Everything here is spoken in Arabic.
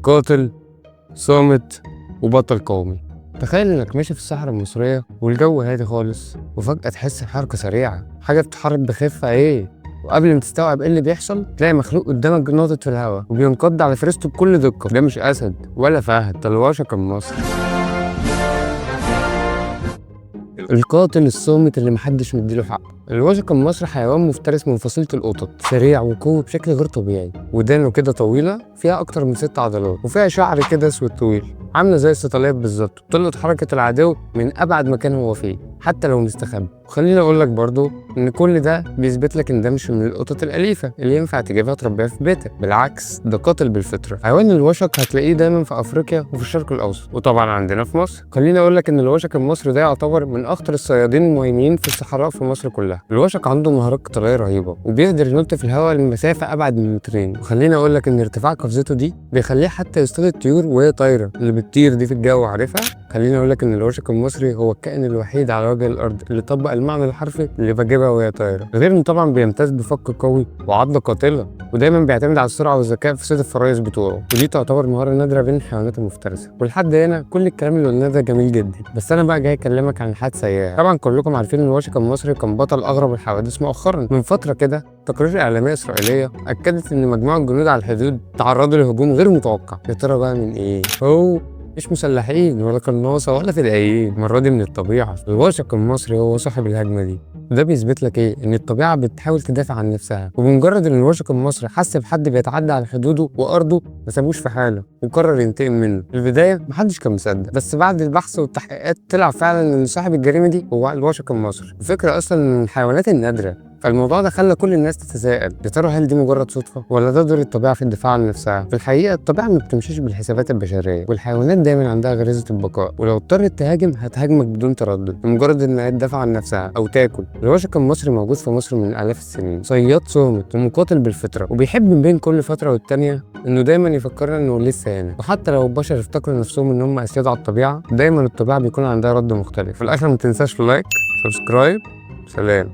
قاتل صامت وبطل قومي. تخيل انك ماشي في الصحراء المصرية والجو هادي خالص، وفجأة تحس بحركة سريعة، حاجة بتتحرك بخفة وقبل ما تستوعب ايه اللي بيحصل تلاقي مخلوق قدامك ناطط في الهواء وبينقض على فريسته بكل دقة. ده مش اسد ولا فهد، ده الوشق المصري، القاتل الصامت اللي محدش مديله حقه. الوشق المصري حيوان مفترس من فصيلة القطط، سريع وقوي بشكل غير طبيعي، ودانه كده طويلة فيها أكتر من 6 عضلات، وفيها شعر كده أسود طويل عاملة زي الستاليات بالظبط، بتلقط حركة العدو من أبعد مكان هو فيه حتى لو مستخبي. وخليني أقول لك برضو إن كل ده بيثبت لك إن ده مش من القطط الأليفة اللي ينفع تجيبها تربيها في بيتك، بالعكس ده قاتل بالفطرة. حيوان الوشق هتلاقيه دايما في أفريقيا وفي الشرق الأوسط، وطبعا عندنا في مصر. خليني أقول لك إن الوشق المصري ده يعتبر من أخطر الصيادين المهيمنين في الصحراء في مصر كلها. الوشق عنده مهارات قتالية رهيبة وبيقدر ينط في الهواء لمسافة أبعد من مترين. وخليني أقول لك إن ارتفاع قفزته دي بيخليه حتى يصطاد الطيور وهي طايرة، اللي بتطير دي في الجو، عارفها؟ خليني أقول لك إن الوشق المصري هو الكائن الوحيد على وجه الأرض اللي طبق المعنى الحرفي اللي بجيبها وهي طايرة، غير إنه طبعا بيمتاز بفك قوي وعضة قاتلة، ودايما بيعتمد على السرعة والذكاء في صيد الفرايس بتوعه، ودي تعتبر مهارة نادرة بين الحيوانات المفترسة. ولحد هنا كل الكلام اللي قلناه ده جميل جدا، بس أنا بقى جاي أكلمك عن حادثة سيئة. طبعا كلكم عارفين إن الوشق المصري كان بطل أغرب الحوادث مؤخرا. من فترة كده تقارير إعلامية إسرائيلية أكدت إن مجموعة جنود على الحدود تعرضوا لهجوم غير متوقع. يا ترى بقى من إيه؟ مش مسلحين ولا قناصة ولا فدائيين، المرة دي من الطبيعة. الوشق المصري هو صاحب الهجمة دي، وده بيثبت لك ان الطبيعة بتحاول تدافع عن نفسها. وبمجرد ان الوشق المصري حس بحد بيتعدى على حدوده وارضه ما سابوش في حاله وقرر ينتقم منه. في البداية محدش كان مصدق، بس بعد البحث والتحقيقات طلع فعلا ان صاحب الجريمة دي هو الوشق المصري. الفكرة اصلا من الحيوانات النادرة، فالموضوع ده خلى كل الناس تتساءل يا ترى هل دي مجرد صدفة ولا ده دور الطبيعة في الدفاع عن نفسها؟ في الحقيقة الطبيعة ما بتمشيش بالحسابات البشرية، والحيوانات دايما عندها غريزة البقاء، ولو اضطرت تهاجم هتهاجمك بدون تردد لمجرد انها تدافع عن نفسها او تاكل. الوشق المصري موجود في مصر من آلاف السنين، صياد صامت ومقاتل بالفطرة، وبيحب من بين كل فترة والتانية انه دايما يفكرنا انه لسه هنا. وحتى لو البشر افتكروا نفسهم ان هم اسياد على الطبيعة، دايما الطبيعة بيكون عندها رد مختلف. في الاخر ما تنساش لايك، سبسكرايب، سلام.